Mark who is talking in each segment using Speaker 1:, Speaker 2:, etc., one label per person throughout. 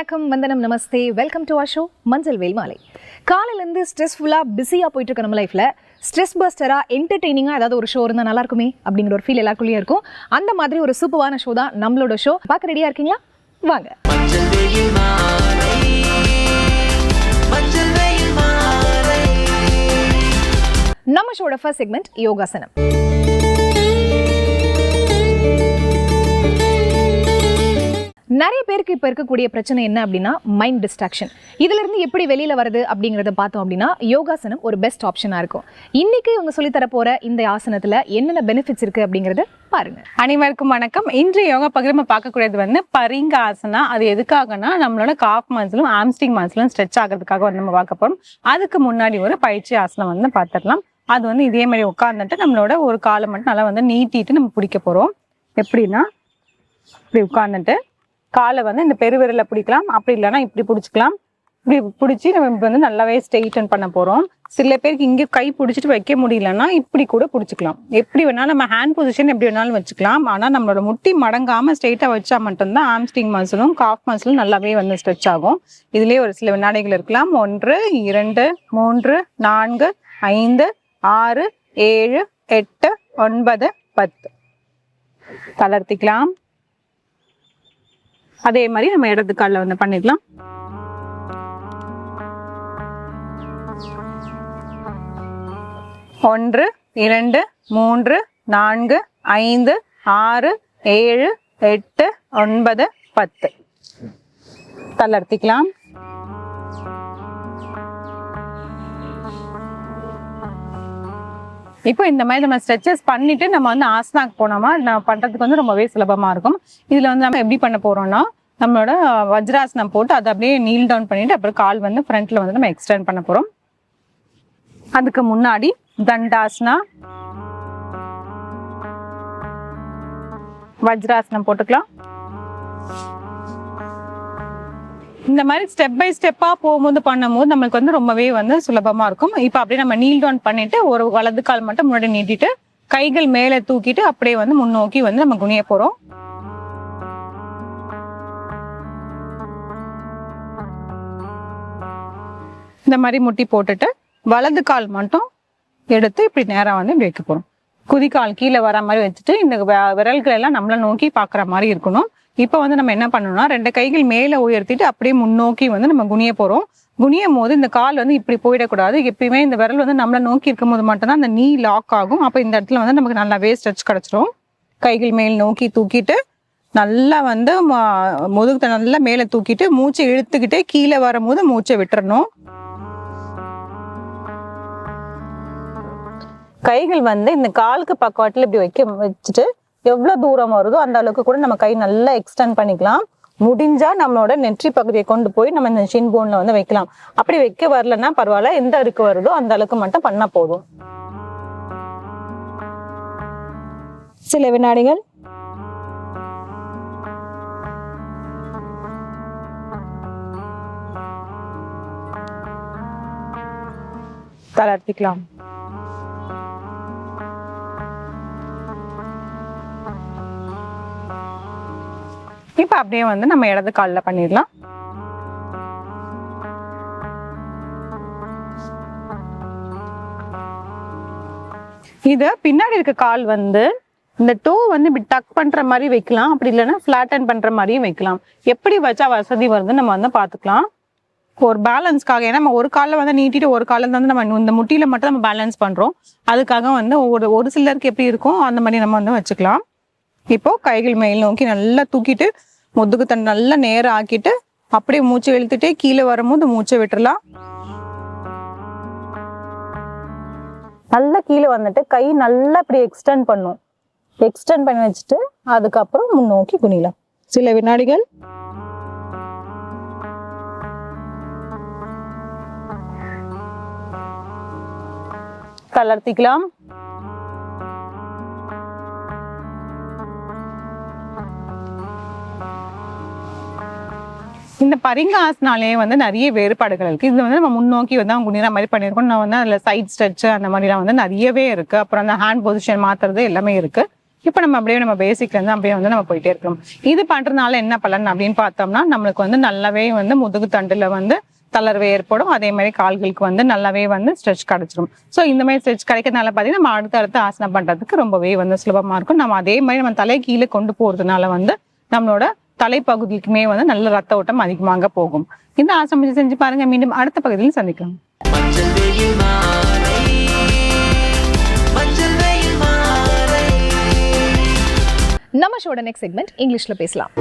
Speaker 1: வணக்கம், வந்தனம், நமஸ்தே. Welcome to our show மஞ்சள் வேல் மாலை. காலையிலேருந்து ஸ்ட்ரெஸ்ஃபுல்லாக பிஸியாக போயிட்டு இருக்க நம்ம லைஃப்பில் ஸ்ட்ரெஸ் பஸ்டராக என்டர்டெய்னிங்காக ஏதாவது ஒரு ஷோ இருந்தால் நல்லா இருக்குமே அப்படிங்கிற ஒரு ஃபீல் எல்லாருக்குள்ளேயும் இருக்கும். அந்த மாதிரி ஒரு சூப்பரான ஷோ தான் நம்மளோட ஷோ. பார்க்க ரெடியாக இருக்கீங்களா? வாங்க. நம்ம ஷோட ஃபர்ஸ்ட் செக்மெண்ட் யோகாசனம். நிறைய பேருக்கு இப்போ இருக்கக்கூடிய பிரச்சனை என்ன அப்படின்னா மைண்ட் டிஸ்ட்ராக்ஷன். இதிலிருந்து எப்படி வெளியில் வருது அப்படிங்கிறத பார்த்தோம் அப்படின்னா யோகாசனம் ஒரு பெஸ்ட் ஆப்ஷனாக இருக்கும். இன்னைக்கு இவங்க சொல்லித்தர போகிற இந்த ஆசனத்தில் என்னென்ன பெனிஃபிட்ஸ் இருக்குது அப்படிங்கிறத பாருங்கள்.
Speaker 2: அனைவருக்கும் வணக்கம். இன்று யோகா பகிர்ந்து பார்க்கக்கூடியது பரிங்க ஆசனா. அது எதுக்காகனா நம்மளோட காஃப் மசிலும் ஆம்ஸ்ட்ரிங் மசிலும் ஸ்ட்ரெச் ஆகிறதுக்காக நம்ம பார்க்க போகிறோம். அதுக்கு முன்னாடி ஒரு பயிற்சி ஆசனம் பார்த்துடலாம். அது இதே மாதிரி உட்காந்துட்டு நம்மளோட ஒரு காலை மட்டும் நல்லா நீட்டிட்டு நம்ம பிடிக்க போகிறோம். எப்படின்னா இப்படி உட்காந்துட்டு காலை இந்த பெருவிரல பிடிக்கலாம், அப்படி இல்லைன்னா இப்படி பிடிச்சிக்கலாம். இப்படி பிடிச்சி நம்ம நல்லாவே ஸ்ட்ரெயிட்டன் பண்ண போகிறோம். சில பேருக்கு இங்கே கை பிடிச்சிட்டு வைக்க முடியலன்னா இப்படி கூட பிடிச்சிக்கலாம். எப்படி வேணாலும் நம்ம ஹேண்ட் பொசிஷன் எப்படி வேணாலும் வச்சுக்கலாம். ஆனால் நம்மளோட முட்டி மடங்காமல் ஸ்ட்ரெயிட்டாக வச்சா மட்டும்தான் ஆம்ஸ்ட்ரிங் மசிலும் காஃப் மசிலும் நல்லாவே ஸ்ட்ரெச் ஆகும். இதுலேயே ஒரு சில வினாடிகள் இருக்கலாம். 1 2 3 4 5 6 7 8 9 10 தளர்த்திக்கலாம். அதே மாதிரி நம்ம இடது காலில் பண்ணிடலாம். ஒன்று 2 3 4 5 6 7 8 9 10 தளர்த்திக்கலாம். இப்போ இந்த மாதிரி நம்ம ஸ்ட்ரெச்சஸ் பண்ணிட்டு நம்ம ஆசனாக்கு போனோமா நம்ம பண்றதுக்கு ரொம்பவே சுலபமா இருக்கும். இதுல நம்ம எப்படி பண்ண போறோம்னா நம்மளோட வஜ்ராசனம் போட்டு அதை அப்படியே நீல் டவுன் பண்ணிட்டு அப்புறம் கால் ஃப்ரண்ட்ல நம்ம எக்ஸ்டெண்ட் பண்ண போறோம். அதுக்கு முன்னாடி தண்டாசனா, வஜ்ராசனம் போட்டுக்கலாம். இந்த மாதிரி ஸ்டெப் பை ஸ்டெப்பா போகும்போது பண்ணும்போது நம்மளுக்கு ரொம்பவே சுலபமா இருக்கும். இப்போ அப்படியே நம்ம நீல் டவுன் பண்ணிட்டு ஒரு வலது கால் மட்டும் முன்னாடி நீட்டிட்டு கைகள் மேலே தூக்கிட்டு அப்படியே முன்னோக்கி நம்ம குனிய போறோம். இந்த மாதிரி முட்டி போட்டுட்டு வலது கால் மட்டும் எடுத்து இப்படி நேரா இப்படி வைக்க போறோம். குதிக்கால் கீழே வர மாதிரி வச்சுட்டு இந்த விரல்கள் எல்லாம் நம்மள நோக்கி பாக்குற மாதிரி இருக்கணும். இப்போ நம்ம என்ன பண்ணணும்னா 2 கைகள் மேலே உயர்த்திட்டு அப்படியே முன்னோக்கி நம்ம குனிய போறோம். குனியும் போது இந்த கால் இப்படி போயிடக்கூடாது. எப்பயுமே இந்த விரல் நம்மளை நோக்கி இருக்கும் போது மட்டும்தான் அந்த நீ லாக் ஆகும். அப்போ இந்த இடத்துல நமக்கு நல்லாவே ஸ்ட்ரெச் கிடைச்சிரும். கைகள் மேல் நோக்கி தூக்கிட்டு நல்லா முதுகத்தை நல்லா மேலே தூக்கிட்டு மூச்சை இழுத்துக்கிட்டே கீழே வரும்போது மூச்சை விட்டுறணும். கைகள் இந்த காலுக்கு பக்கவாட்டில் இப்படி வச்சுட்டு எவ்வளவு தூரம் வருதோ அந்த அளவுக்கு கூட நம்ம கை நல்லா எக்ஸ்டெண்ட் பண்ணிக்கலாம். முடிஞ்சா நம்மளோட நெற்றி பகுதியை கொண்டு போய் நம்ம இந்த ஷின் போன்ல வைக்கலாம். அப்படி வைக்க வரலன்னா பரவாயில்ல, எந்த அளவுக்கு வருதோ அந்த அளவுக்கு மட்டும் பண்ணா போதும். சில வினாடிகள். தளர்த்திக்கலாம். இப்ப அப்படியே நம்ம இடது காலில் பண்ணிடலாம். இத பின்னாடி இருக்க கால் இந்த டோ இப்படி டக் பண்ற மாதிரி வைக்கலாம். அப்படி இல்லைன்னா ஃபிளாட்டன் பண்ற மாதிரியும் வைக்கலாம். எப்படி வச்சா வசதி வருது நம்ம பாத்துக்கலாம். ஒரு பேலன்ஸ்க்காக, ஏன்னா நம்ம ஒரு காலில் நீட்டிட்டு ஒரு காலில் நம்ம இந்த முட்டியில மட்டும் நம்ம பேலன்ஸ் பண்றோம். அதுக்காக ஒரு சிலருக்கு எப்படி இருக்கும் அந்த மாதிரி நம்ம வச்சுக்கலாம். இப்போ கைகள் மேல் நோக்கி நல்லா தூக்கிட்டு முதுகு தண்டு நல்லா நேரம் ஆக்கிட்டு அப்படியே மூச்சை இழுத்துட்டே கீழே வரும்போது மூச்சை விட்டுறலாம். நல்லா கீழே வந்துட்டு கை நல்லா இப்படி எக்ஸ்டெண்ட் பண்ணும். எக்ஸ்டெண்ட் பண்ணி வச்சுட்டு அதுக்கப்புறம் முன்னோக்கி குனியலாம். சில வினாடிகள். தளர்த்திக்கலாம். இந்த பரிங்க ஆசனாலே நிறைய வேறுபாடுகள் இருக்கு. இது நம்ம முன்னோக்கி குனிற மாதிரி பண்ணியிருக்கோம். நான் அதில் சைட் ஸ்ட்ரெச் அந்த மாதிரிலாம் நிறையவே இருக்கு. அப்புறம் அந்த ஹேண்ட் பொசிஷன் மாத்துறது எல்லாமே இருக்கு. இப்போ நம்ம அப்படியே நம்ம பேசிக்ல இருந்து அப்படியே வந்து நம்ம போயிட்டே இருக்கோம். இது பண்றதுனால என்ன பலன் அப்படின்னு பார்த்தோம்னா, நம்மளுக்கு வந்து நல்லாவே வந்து முதுகு தண்டுல வந்து தளர்வு ஏற்படும். அதே மாதிரி கால்களுக்கு வந்து நல்லாவே வந்து ஸ்ட்ரெச் கிடைச்சிரும். ஸோ இந்த மாதிரி ஸ்ட்ரெச் கிடைக்கிறதுனால பார்த்தீங்கன்னா நம்ம அடுத்த ஆசனம் பண்றதுக்கு ரொம்பவே வந்து சுலபமா இருக்கும். நம்ம அதே மாதிரி நம்ம தலை கீழே கொண்டு போறதுனால வந்து நம்மளோட தலைப்பகுதிக்குமே வந்து நல்ல ரத்த ஓட்டம் அதிகமாக போகும். இந்த ஆசனம் செஞ்சு பாருங்க. மீண்டும் அடுத்த பகுதியில் சந்திக்கலாம்.
Speaker 1: நம்ம ஷோட நெக்ஸ்ட் செக்மெண்ட் இங்கிலீஷ்ல பேசலாம்.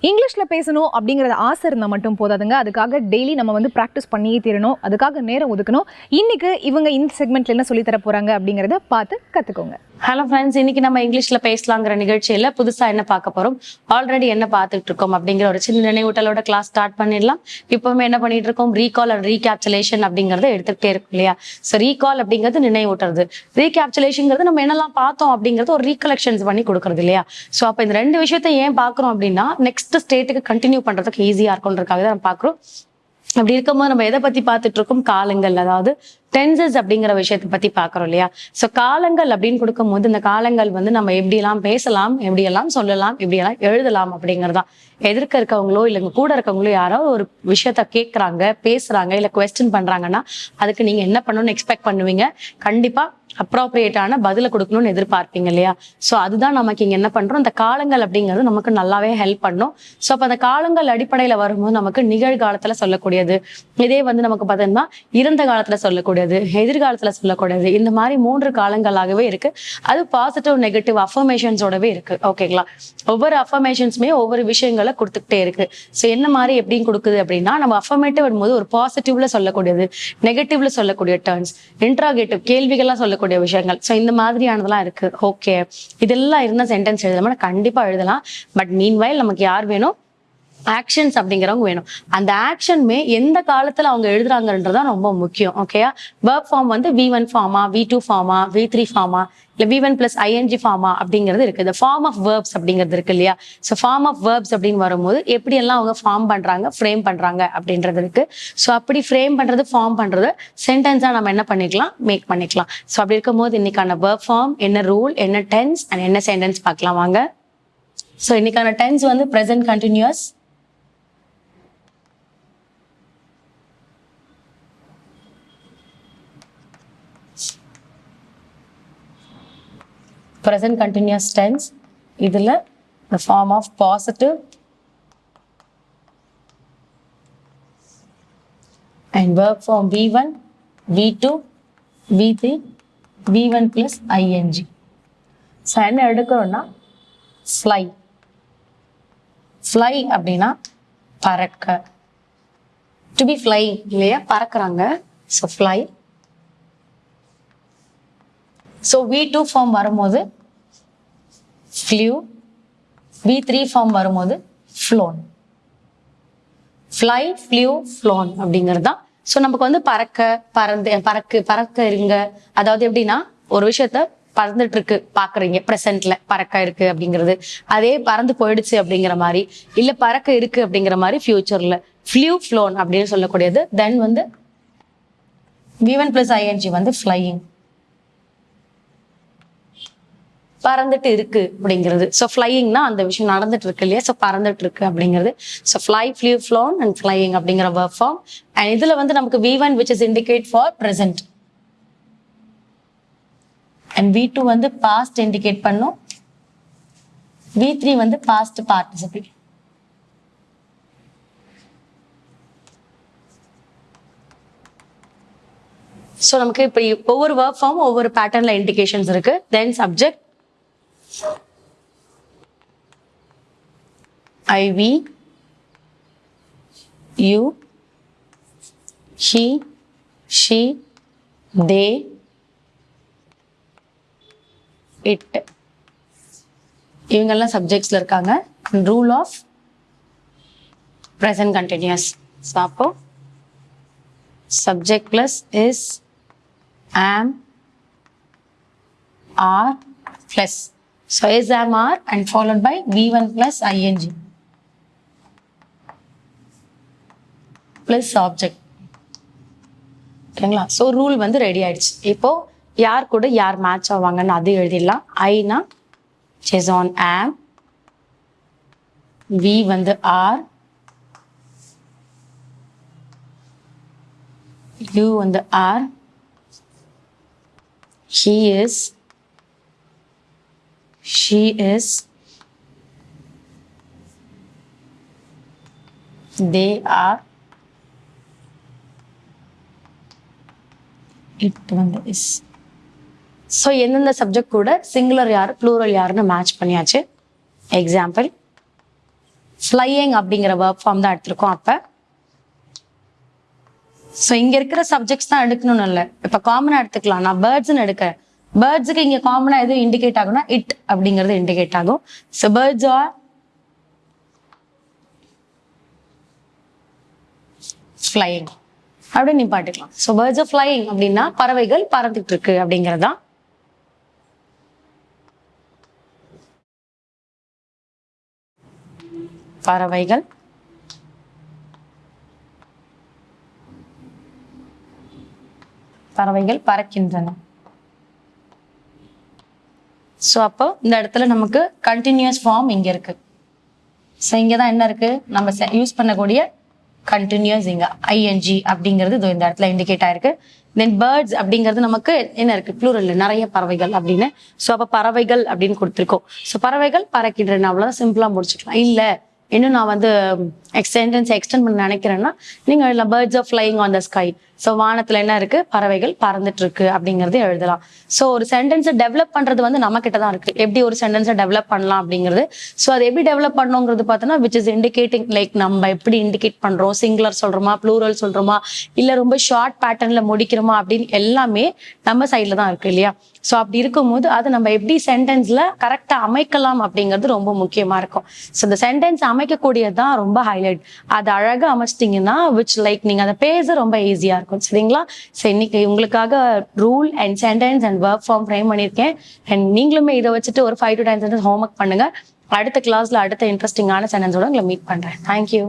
Speaker 1: இங்கிலீஷ்ல பேசணும் அப்படிங்கறது ஆசை இருந்தா மட்டும் போதாதுங்க. அதுக்காக டெய்லி நம்ம வந்து ப்ராக்டிஸ் பண்ணியே தீரணும். அதுக்காக நேரம் ஒதுக்கணும். இன்னைக்கு இவங்க இந்த செக்மெண்ட்ல என்ன சொல்லி தர போறாங்க அப்படிங்கறத பார்த்து கத்துக்கோங்க.
Speaker 3: ஹலோ ஃப்ரெண்ட்ஸ், இன்னைக்கு நம்ம இங்கிலீஷ்ல பேசலாங்கிற நிகழ்ச்சியில புதுசா என்ன பார்க்க போறோம், ஆல்ரெடி என்ன பார்த்துட்டு இருக்கோம் அப்படிங்கிற ஒரு சின்ன நினைவூட்டலோட கிளாஸ் ஸ்டார்ட் பண்ணிடலாம். இப்பவுமே என்ன பண்ணிட்டு இருக்கோம், ரீகால் அண்ட் ரீகேப்சுலேஷன் அப்படிங்கறத எடுத்துக்கிட்டே இருக்கும் இல்லையா. ஸோ ரீகால் அப்படிங்கிறது நினைவூட்டுறது, ரீகேப்சுலேஷன்ங்கிறது நம்ம என்னெல்லாம் பார்த்தோம் அப்படிங்கிறது ஒரு ரீகலெக்ஷன்ஸ் பண்ணி கொடுக்கறது இல்லையா. ஸோ அப்போ இந்த ரெண்டு விஷயத்த ஏன் பார்க்குறோம் அப்படின்னா, நெக்ஸ்ட் ஸ்டேட்டுக்கு கண்டினியூ பண்றதுக்கு ஈஸியா இருக்கும்ன்றதுக்காக தான் நம்ம பார்க்குறோம். அப்படி இருக்கும்போது நம்ம எதை பத்தி பார்த்துட்டு இருக்கோம், காலங்கள், அதாவது டென்சஸ் அப்படிங்கிற விஷயத்தை பத்தி பாக்குறோம் இல்லையா. சோ காலங்கள் அப்படின்னு கொடுக்கும்போது இந்த காலங்கள் வந்து நம்ம எப்படியெல்லாம் பேசலாம், எப்படியெல்லாம் சொல்லலாம், எப்படியெல்லாம் எழுதலாம் அப்படிங்கறதான். எதிர்க்க இருக்கவங்களோ இல்ல கூட இருக்கவங்களோ யாராவது ஒரு விஷயத்த கேட்கறாங்க, பேசுறாங்க, இல்ல குவெஸ்டின் பண்றாங்கன்னா அதுக்கு நீங்க என்ன பண்ணணும்னு எக்ஸ்பெக்ட் பண்ணுவீங்க. கண்டிப்பா அப்ராப்ரியேட்டான பதில கொடுக்கணும்னு எதிர்பார்ப்பீங்க இல்லையா. சோ அதுதான் நமக்கு இங்க என்ன பண்றோம், இந்த காலங்கள் அப்படிங்கிறது நமக்கு நல்லாவே ஹெல்ப் பண்ணும். சோ அப்ப அந்த காலங்கள் அடிப்படையில வரும்போது நமக்கு நிகழ்காலத்துல சொல்லக்கூடியது, இதே வந்து நமக்கு பார்த்தீங்கன்னா இறந்த காலத்துல சொல்லக்கூடியது, எதிர்காலத்துல சொல்லக்கூடியது, இந்த மாதிரி 3 காலங்களாகவே இருக்கு. அது பாசிட்டிவ் நெகட்டிவ் அஃபர்மேஷன்ஸோடவே இருக்கு. ஓகேங்களா. ஒவ்வொரு அஃபர்மேஷன்ஸுமே ஒவ்வொரு விஷயங்களை கொடுத்துக்கிட்டே இருக்கு. ஸோ என்ன மாதிரி எப்படின்னு கொடுக்குது அப்படின்னா, நம்ம அஃபர்மேட்டிவ் வரும்போது ஒரு பாசிட்டிவ்ல சொல்லக்கூடியது, நெகட்டிவ்ல சொல்லக்கூடிய டர்ன்ஸ், இன்ட்ராகேட்டிவ் கேள்விகள்லாம் சொல்லக்கூடிய விஷயங்கள். ஸோ இந்த மாதிரியானதெல்லாம் இருக்கு. ஓகே, இதெல்லாம் இருந்த சென்டென்ஸ் எழுதலாம், கண்டிப்பா எழுதலாம். பட் மீன்வைல் நமக்கு யார் வேணும், ஆக்ஷன்ஸ் அப்படிங்கிறவங்க வேணும். அந்த ஆக்ஷனுமே எந்த காலத்துல அவங்க எழுதுறாங்கன்றதான் ரொம்ப முக்கியம். ஓகேயா. வெர்ப் ஃபார்ம் வந்து V1 pharma, V2 pharma, V3 pharma, இல்ல V1 + ING ஃபார்மா அப்படிங்கிறது இருக்கு. இந்த ஃபார்ம் ஆஃப் வேர்ப்ஸ் அப்படிங்கிறது இருக்கு இல்லையா. ஸோ ஃபார்ம் ஆஃப் வேர்ப்ஸ் அப்படின்னு வரும்போது எப்படியெல்லாம் அவங்க ஃபார்ம் பண்றாங்க, ஃப்ரேம் பண்றாங்க அப்படின்றது இருக்கு. ஸோ அப்படி ஃப்ரேம் பண்றது, ஃபார்ம் பண்றது சென்டென்ஸா நம்ம என்ன பண்ணிக்கலாம், மேக் பண்ணிக்கலாம். ஸோ அப்படி இருக்கும்போது இன்னைக்கான வெர்ப் ஃபார்ம் என்ன, ரூல் என்ன, டென்ஸ் அண்ட் என்ன சென்டென்ஸ் பார்க்கலாம் வாங்க. ஸோ இன்னைக்கான டென்ஸ் வந்து present continuous, present continuous tense. இதுல the form of positive and verb form V1, V2, V3, V1 + ING. So என்ன எடுக்கிறோம்னா fly. fly அப்படின்னா பறக்க, to be flying இல்லையா, பறக்கிறாங்க. So fly. So V2 form வரும்போது flew, V3 ஃபார்ம் வரும்போது flown. fly, flew, flown அப்படிங்கிறது தான். ஸோ நமக்கு வந்து பறக்க இருங்க, அதாவது எப்படின்னா ஒரு விஷயத்த பறந்துட்டு இருக்கு பாக்குறீங்க, ப்ரெசென்ட்ல பறக்க இருக்கு அப்படிங்கிறது. அதே பறந்து போயிடுச்சு அப்படிங்கிற மாதிரி, இல்ல பறக்க இருக்கு அப்படிங்கிற மாதிரி ஃபியூச்சர்ல flew, flown அப்படின்னு சொல்லக்கூடியது. தென் வந்து V1 + ING வந்து flying, பறந்துட்டு இருக்கு அப்படிங்கிறது. ஸோ ஃப்ளையிங்னா அந்த விஷயம் நடந்துட்டு இருக்கு இல்லையா. ஸோ பறந்துட்டு இருக்கு அப்படிங்கிறது. So fly, flew, flown and flying அப்படிங்கிற வெர்ப் ஃபார்ம். அண்ட் இதுல வந்து நமக்கு V1 which is indicate for present and V2 வந்து past indicate பண்ணும், V3 வந்து past participle. ஸோ நமக்கு இப்போ ஒவ்வொரு வெர்ப் ஃபார்ம் ஒவ்வொரு பேட்டர்ன்ல இண்டிகேஷன்ஸ் இருக்கு. தென் subject I, we, you, he, she, they, it. இவங்கெல்லாம் சப்ஜெக்ட்ஸ்ல இருக்காங்க. Rule of present continuous. So அப்போ subject plus is, am, are plus. So is, am, are and followed by V1 + ING plus object. ஓகேங்களா. So rule வந்து ready ஆயிடுச்சு. இப்போ யார் கூட யார் மேட்ச் ஆவாங்கன்னு அது எழுதிடலாம். ஐனா இஸ் ஆன் ஆம், வி வந்து ஆர், யூ வந்து are, he is, she is, they are, it வந்து is. ஸோ எந்தெந்த சப்ஜெக்ட் கூட சிங்குலர் யார் ப்ளூரல் யாருன்னு மேட்ச் பண்ணியாச்சு. எக்ஸாம்பிள் ஃப்ளையிங் அப்படிங்கிற வேர்ப் ஃபார்ம் தான் எடுத்திருக்கோம். அப்போ ஸோ இங்க இருக்கிற சப்ஜெக்ட்ஸ் தான் எடுக்கணும்னு இல்லை. இப்போ காமனாக எடுத்துக்கலாம். நான் பேர்ட்ஸ்ன்னு எடுக்கிறேன். பேர்ட்ஸுக்கு இங்க காமனாக எது இண்டிகேட் ஆகும்னா இட் அப்படிங்கிறது இண்டிகேட் ஆகும். ஸோ பேர்ட்ஸ் ஆர் ஃப்ளையிங் அப்படின்னு நீ பாட்டுக்கலாம். ஸோ பேர்ட்ஸ் ஆர் ஃப்ளையிங் அப்படின்னா பறவைகள் பறந்துட்டு இருக்கு அப்படிங்கிறது தான். பறவைகள் பறவைகள் பறக்கின்றன. ஸோ அப்போ இந்த இடத்துல நமக்கு கண்டினியூஸ் ஃபார்ம் இங்க இருக்கு. ஸோ இங்க தான் என்ன இருக்கு, நம்ம யூஸ் பண்ணக்கூடிய கண்டினியூஸ் இங்க ஐஎன்ஜி அப்படிங்கிறது இந்த இடத்துல இண்டிகேட் ஆயிருக்கு. தென் பேர்ட்ஸ் அப்படிங்கிறது நமக்கு என்ன இருக்கு, ப்ளூரல் நிறைய பறவைகள் அப்படின்னு. ஸோ அப்போ பறவைகள் அப்படின்னு கொடுத்துருக்கோம். ஸோ பறவைகள் பறக்கின்றன, அவ்வளோதான் சிம்பிளா முடிச்சுக்கலாம். இல்லை இன்னும் நான் வந்து சென்டென்ஸ் எக்ஸ்டெண்ட் பண்ண நினைக்கிறேன்னா நீங்க எழுதலாம் birds are flying on the sky. So வானத்துல என்ன இருக்கு, பறவைகள் பறந்துட்டு இருக்கு அப்படிங்கறது எழுதலாம். ஸோ ஒரு சென்டென்ஸை டெவலப் பண்றது வந்து நம்ம கிட்ட தான் இருக்கு, எப்படி ஒரு சென்டென்ஸை டெவலப் பண்ணலாம் அப்படிங்கிறது. ஸோ அது எப்படி டெவலப் பண்ணணுங்கிறது பார்த்தோன்னா விச் இஸ் இண்டிகேட்டிங், லைக் நம்ம எப்படி இண்டிகேட் பண்றோம், சிங்குலர் சொல்றோமா ப்ளூரல் சொல்றோமா இல்ல ரொம்ப ஷார்ட் பேட்டர்ன்ல முடிக்கிறோமா அப்படின்னு எல்லாமே நம்ம சைட்ல தான் இருக்கு இல்லையா. ஸோ அப்படி இருக்கும்போது அதை நம்ம எப்படி சென்டென்ஸ்ல கரெக்டா அமைக்கலாம் அப்படிங்கிறது ரொம்ப முக்கியமா இருக்கும். ஸோ இந்த சென்டென்ஸ் அமைக்கக்கூடியதான் ரொம்ப ஹைலைட். அது அழகா அமைச்சிட்டிங்கன்னா விச் லைக் நீங்க அதை பேச ரொம்ப ஈஸியா இருக்கும். சரிங்களா. ஸோ இன்னைக்கு உங்களுக்காக rule and sentence and work form frame பண்ணியிருக்கேன். அண்ட் நீங்களுமே இதை வச்சுட்டு ஒரு 5 to 10 சென்டென்ஸ் ஹோம்ஒர்க் பண்ணுங்க. அடுத்த கிளாஸ்ல அடுத்த இன்ட்ரெஸ்டிங்கான சென்டென்ஸோட உங்களை மீட் பண்றேன். தேங்க்யூ.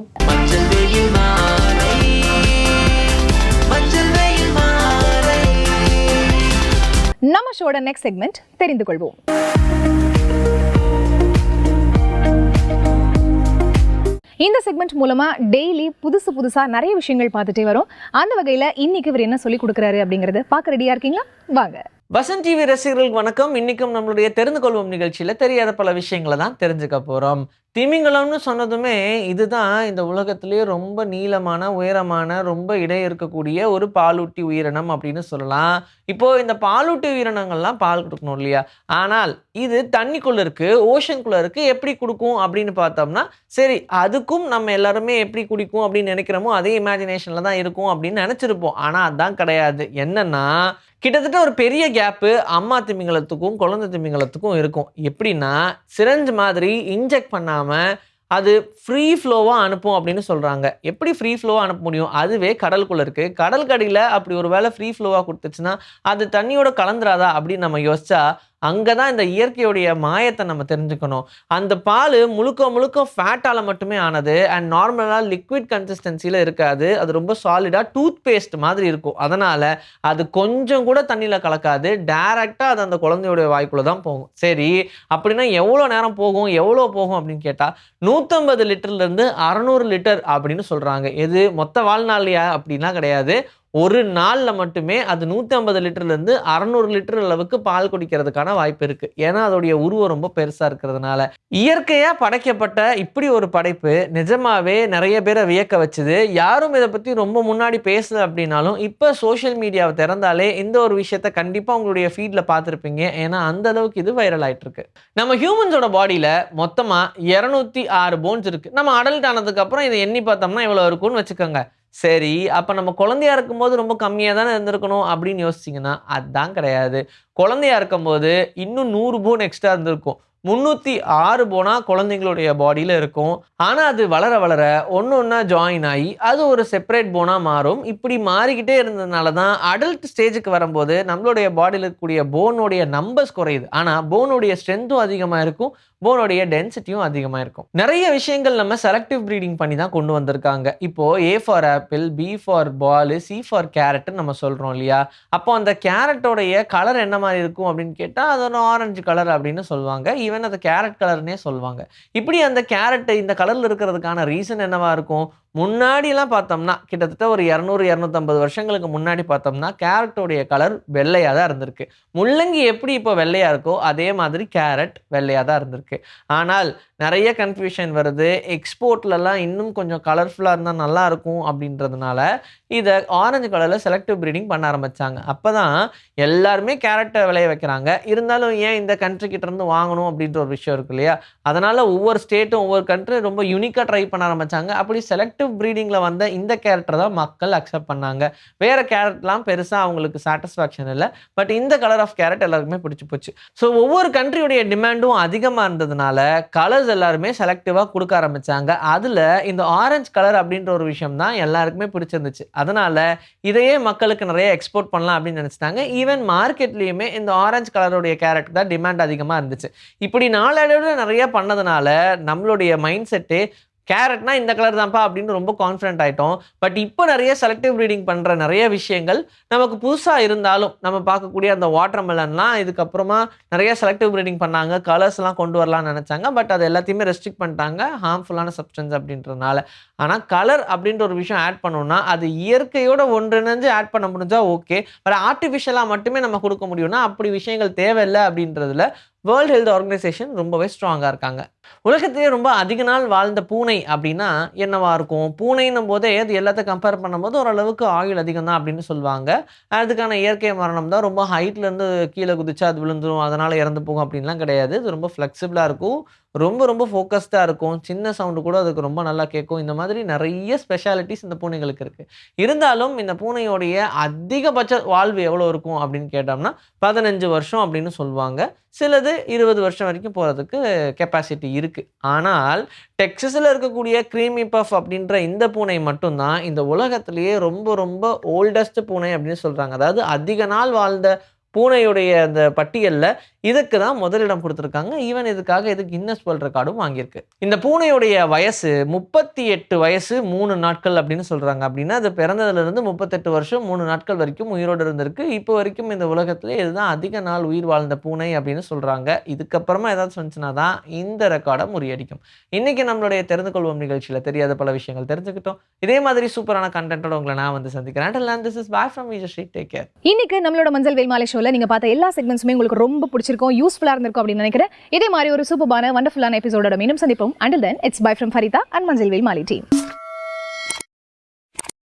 Speaker 1: நம்ம ஷோட நெக்ஸ்ட் செக்மெண்ட் தெரிந்து கொள்வோம். இந்த செக்மெண்ட் மூலமா டெய்லி புதுசா நிறைய விஷயங்கள் பார்த்துட்டே வரும். அந்த வகையில இன்னைக்கு இவர் என்ன சொல்லி கொடுக்குறாரு அப்படிங்கறத பார்க்க ரெடியா இருக்கீங்களா? வாங்க.
Speaker 4: வசந்த் டிவி ரசிகர்களுக்கு வணக்கம். இன்னைக்கும் நம்மளுடைய தெரிந்து கொள்வோம் நிகழ்ச்சியில தெரியாத பல விஷயங்களை தான் தெரிஞ்சுக்க போறோம். திமிங்கலம்னு சொன்னதுமே இதுதான் இந்த உலகத்திலேயே ரொம்ப நீளமான உயரமான ரொம்ப இடம் இருக்கக்கூடிய ஒரு பாலூட்டி உயிரினம் அப்படின்னு சொல்லலாம். இப்போ இந்த பாலூட்டி உயிரினங்கள்லாம் பால் கொடுக்கணும் இல்லையா, ஆனால் இது தண்ணிக்குள்ள இருக்கு, ஓஷனுக்குள்ள இருக்கு. எப்படி கொடுக்கும் அப்படின்னு பார்த்தோம்னா, சரி அதுக்கும் நம்ம எல்லாருமே எப்படி குடிக்கும் அப்படின்னு நினைக்கிறோமோ அதே இமேஜினேஷன்ல தான் இருக்கும் அப்படின்னு நினைச்சிருப்போம். ஆனா அதான் கிடையாது. என்னன்னா கிட்டத்தட்ட ஒரு பெரிய கேப்பு அம்மா திமிங்கலத்துக்கும் குழந்தை திமிங்கலத்துக்கும் இருக்கும். எப்படின்னா சிரஞ்ச் மாதிரி இன்ஜெக்ட் பண்ணாம அது ஃப்ரீ ஃப்ளோவாக அனுப்பும் அப்படின்னு சொல்கிறாங்க. எப்படி ஃப்ரீ ஃப்ளோவாக அனுப்ப முடியும்? அதுவே கடலுக்குள்ளே இருக்குது. கடலுக்கடியில் அப்படி ஒரு வேளை ஃப்ரீ ஃப்ளோவாக கொடுத்துச்சுன்னா அது தண்ணியோட கலந்துராதா அப்படின்னு நம்ம யோசிச்சா அங்கே தான் இந்த இயற்கையுடைய மாயத்தை நம்ம தெரிஞ்சுக்கணும். அந்த பால் முழுக்க முழுக்க ஃபேட்டால் மட்டுமே ஆனது அண்ட் நார்மலாக லிக்விட் கன்சிஸ்டன்சியில் இருக்காது. அது ரொம்ப சாலிடாக டூத் பேஸ்ட் மாதிரி இருக்கும். அதனால் அது கொஞ்சம் கூட தண்ணியில் கலக்காது. டைரெக்டாக அது அந்த குழந்தையுடைய வாய்க்குள்ளே தான் போகும். சரி அப்படின்னா எவ்வளோ நேரம் போகும், எவ்வளோ போகும் அப்படின்னு கேட்டால் 150 லிட்டர்லேருந்து 600 லிட்டர் அப்படின்னு சொல்கிறாங்க. எது மொத்த வாழ்நாள்லையா அப்படின்னா கிடையாது. ஒரு நாளில் மட்டுமே அது 150 லிட்டர்லேருந்து 600 லிட்டர் அளவுக்கு பால் குடிக்கிறதுக்கான வாய்ப்பு இருக்குது. ஏன்னா அதோடைய உருவம் ரொம்ப பெருசாக இருக்கிறதுனால. இயற்கையாக படைக்கப்பட்ட இப்படி ஒரு படைப்பு நிஜமாவே நிறைய பேரை வியக்க வச்சுது. யாரும் இதை பற்றி ரொம்ப முன்னாடி பேசல அப்படின்னாலும் இப்போ சோஷியல் மீடியாவை திறந்தாலே இந்த ஒரு விஷயத்த கண்டிப்பாக உங்களுடைய ஃபீல்டில் பார்த்துருப்பீங்க. ஏன்னா அந்த அளவுக்கு இது வைரல் ஆகிட்டு இருக்கு. நம்ம ஹியூமன்ஸோட பாடியில் மொத்தமாக 206 போன்ஸ் இருக்குது. நம்ம அடல்ட் ஆனதுக்கப்புறம் இதை எண்ணி பார்த்தோம்னா இவ்வளோ இருக்கும்னு வச்சுக்கோங்க. சரி அப்போ நம்ம குழந்தையா இருக்கும்போது ரொம்ப கம்மியாக தானே இருந்திருக்கணும் அப்படின்னு யோசிச்சிங்கன்னா அதுதான் கிடையாது. குழந்தையா இருக்கும்போது இன்னும் 100 போன் எக்ஸ்ட்ரா இருந்திருக்கும். 306 போனா குழந்தைங்களுடைய பாடியில் இருக்கும். ஆனால் அது வளர வளர ஒன்று ஒன்றா ஜாயின் ஆகி அது ஒரு செப்பரேட் போனாக மாறும். இப்படி மாறிக்கிட்டே இருந்ததுனால தான் அடல்ட் ஸ்டேஜுக்கு வரும்போது நம்மளுடைய பாடியில் இருக்கக்கூடிய போனோடைய நம்பர்ஸ் குறையுது. ஆனால் போனோடைய ஸ்ட்ரென்த்தும் அதிகமாக இருக்கும், போனோடைய டென்சிட்டியும் அதிகமாக இருக்கும். நிறைய விஷயங்கள் நம்ம செலக்டிவ் ப்ரீடிங் பண்ணி தான் கொண்டு வந்திருக்காங்க. இப்போ A for apple, B for ball, C for கேரட்னு நம்ம சொல்கிறோம் இல்லையா? அப்போ அந்த கேரட்டோடைய கலர் என்ன மாதிரி இருக்கும் அப்படின்னு கேட்டால் அது ஒரு ஆரஞ்சு கலர் அப்படின்னு சொல்லுவாங்க. ஈவன் அது கேரட் கலர்னே சொல்லுவாங்க. இப்படி அந்த கேரட் இந்த கலரில் இருக்கிறதுக்கான ரீசன் என்னவா இருக்கும்? முன்னாடிலாம் பார்த்தோம்னா கிட்டத்தட்ட ஒரு 200-250 வருஷங்களுக்கு முன்னாடி பார்த்தோம்னா கேரட்டோடைய கலர் வெள்ளையாக தான் இருந்திருக்கு. முள்ளங்கி எப்படி இப்போ வெள்ளையாக இருக்கோ அதே மாதிரி கேரட் வெள்ளையாக தான் இருந்திருக்கு. ஆனால் நிறைய கன்ஃபியூஷன் வருது. எக்ஸ்போர்ட்லலாம் இன்னும் கொஞ்சம் கலர்ஃபுல்லாக இருந்தால் நல்லா இருக்கும் அப்படின்றதுனால இதை ஆரஞ்சு கலரில் செலக்டிவ் ப்ரீடிங் பண்ண ஆரம்பித்தாங்க. அப்போ தான் எல்லாருமே கேரட்டை விளைய வைக்கிறாங்க. இருந்தாலும் ஏன் இந்த கண்ட்ரி கிட்ட இருந்து வாங்கணும் அப்படின்ற ஒரு விஷயம் இருக்கு இல்லையா? அதனால் ஒவ்வொரு ஸ்டேட்டும் ஒவ்வொரு கண்ட்ரி ரொம்ப யூனிக்காக ட்ரை பண்ண ஆரம்பித்தாங்க. அப்படி செலக்டிவ் ப்ரீடிங்கில் வந்த இந்த கேரக்டர் தான் மக்கள் அக்செப்ட் பண்ணாங்க. வேறு கேரட்லாம் பெருசாக அவங்களுக்கு சாட்டிஸ்ஃபேக்ஷன் இல்லை. பட் இந்த கலர் ஆஃப் கேரட் எல்லாருக்குமே பிடிச்சி போச்சு. ஸோ ஒவ்வொரு கண்ட்ரியுடைய டிமாண்டும் அதிகமாக இருந்ததுனால கலர்ஸ் எல்லாருமே செலக்டிவாக கொடுக்க ஆரம்பித்தாங்க. அதில் இந்த ஆரஞ்சு கலர் அப்படின்ற ஒரு விஷயம் தான் எல்லாருக்குமே பிடிச்சிருந்துச்சு. அதனால் இதையே மக்களுக்கு நிறைய எக்ஸ்போர்ட் பண்ணலாம் அப்படின்னு நினச்சிட்டாங்க. ஈவன் மார்க்கெட்லேயுமே இந்த ஆரஞ்சு கலருடைய கேரட் தான் டிமாண்ட் அதிகமாக இருந்துச்சு. இப்படி நாளடைவில் நிறைய பண்ணதுனால நம்மளுடைய மைண்ட் செட்டு கேரட்னா இந்த கலர் தான்ப்பா அப்படின்னு ரொம்ப கான்ஃபிடென்ட் ஆகிட்டோம். பட் இப்போ நிறைய செலக்டிவ் ப்ரீடிங் பண்ணுற நிறைய விஷயங்கள் நமக்கு புதுசாக இருந்தாலும் நம்ம பார்க்கக்கூடிய அந்த வாட்டர் மெலன்லாம் இதுக்கப்புறமா நிறைய செலக்டிவ் ப்ரீடிங் பண்ணாங்க, கலர்ஸ்லாம் கொண்டு வரலாம்னு நினச்சாங்க. பட் அது எல்லாத்தையுமே ரெஸ்ட்ரிக்ட் பண்ணிட்டாங்க ஹார்ம்ஃபுல்லான சப்ஸ்டன்ஸ் அப்படின்றதுனால. ஆனால் கலர் அப்படின்ற ஒரு விஷயம் ஆட் பண்ணோம்னா அது இயற்கையோட ஒன்றிணைஞ்சு ஆட் பண்ண முடிஞ்சால் ஓகே. பட் ஆர்டிஃபிஷியலாக மட்டுமே நம்ம கொடுக்க முடியும்னா அப்படி விஷயங்கள் தேவையில்லை அப்படின்றதுல வேர்ல்டு ஹெல்த் ஆர்கனைசேஷன் ரொம்பவே ஸ்ட்ராங்காக இருக்காங்க. உலகத்திலே ரொம்ப அதிக நாள் வாழ்ந்த பூனை அப்படின்னா என்னவா இருக்கும்? பூனைன்னும் போதே அது எல்லாத்தையும் கம்பேர் பண்ணும்போது ஓரளவுக்கு ஆயுள் அதிகம் தான் அப்படின்னு சொல்லுவாங்க. அதுக்கான இயற்கை மரணம் தான். ரொம்ப ஹைட்லேருந்து கீழே குதிச்சு அது விழுந்துடும், அதனால் இறந்து போகும் அப்படின்லாம் கிடையாது. இது ரொம்ப ஃப்ளெக்சிபிளாக இருக்கும், ரொம்ப ரொம்ப ஃபோக்கஸ்டாக இருக்கும். சின்ன சவுண்டு கூட அதுக்கு ரொம்ப நல்லா கேட்கும். இந்த மாதிரி நிறைய ஸ்பெஷாலிட்டிஸ் இந்த பூனைகளுக்கு இருக்குது. இருந்தாலும் இந்த பூனையோடைய அதிகபட்ச வாழ்வு எவ்வளோ இருக்கும் அப்படின்னு கேட்டோம்னா 15 வருஷம் அப்படின்னு சொல்லுவாங்க. சிலது 20 வருஷம் வரைக்கும் போகிறதுக்கு கெப்பாசிட்டி இருக்குது. ஆனால் டெக்ஸஸில் இருக்கக்கூடிய கிரீமி பஃப் அப்படின்ற இந்த பூனை மட்டும்தான் இந்த உலகத்திலேயே ரொம்ப ரொம்ப ஓல்டஸ்ட் பூனை அப்படின்னு சொல்கிறாங்க. அதாவது அதிக நாள் வாழ்ந்த பூனையுடைய அந்த பட்டியலில் இதுக்கு தான் முதலிடம் கொடுத்துருக்காங்க. ஈவன் இதுக்காக இது கின்னஸ் வேர்ல்ட் ரெக்கார்டும் வாங்கியிருக்கு. இந்த பூனையுடைய வயசு 38 வயசு 3 நாட்கள் அப்படின்னு சொல்கிறாங்க. அப்படின்னா அது பிறந்ததுலேருந்து 38 வருஷம் 3 நாட்கள் வரைக்கும் உயிரோடு இருந்திருக்கு. இப்போ வரைக்கும் இந்த உலகத்திலே இதுதான் அதிக நாள் உயிர் வாழ்ந்த பூனை அப்படின்னு சொல்கிறாங்க. இதுக்கப்புறமா ஏதாவது சொன்னிச்சுன்னா தான் இந்த ரெக்கார்டை முறியடிக்கும். இன்றைக்கி நம்மளுடைய தெரிந்து கொள்வோம் நிகழ்ச்சியில் தெரியாத பல விஷயங்கள் தெரிஞ்சுக்கிட்டோம். இதே மாதிரி சூப்பரான கண்டென்ட்டோட உங்களை நான் வந்து சந்திக்கிறேன். This is bye from Vijay. Take care.
Speaker 1: இன்னைக்கு நம்மளோட மஞ்சள் வேல் மாலை ஷோல நீங்க பார்த்த எல்லா செக்மெண்ட்ஸுமே உங்களுக்கு ரொம்ப பிடிச்சிருக்கும், யூஸ்ஃபுல்லா இருந்திருக்கும் அப்படின்னு நினைக்கிறேன். இதே மாதிரி ஒரு சூப்பரான வண்டர்ஃபுல்லான எபிசோடோட மீண்டும் சந்திப்போம். Until then, it's bye from Farita and மஞ்சள் வேல் மாலை team.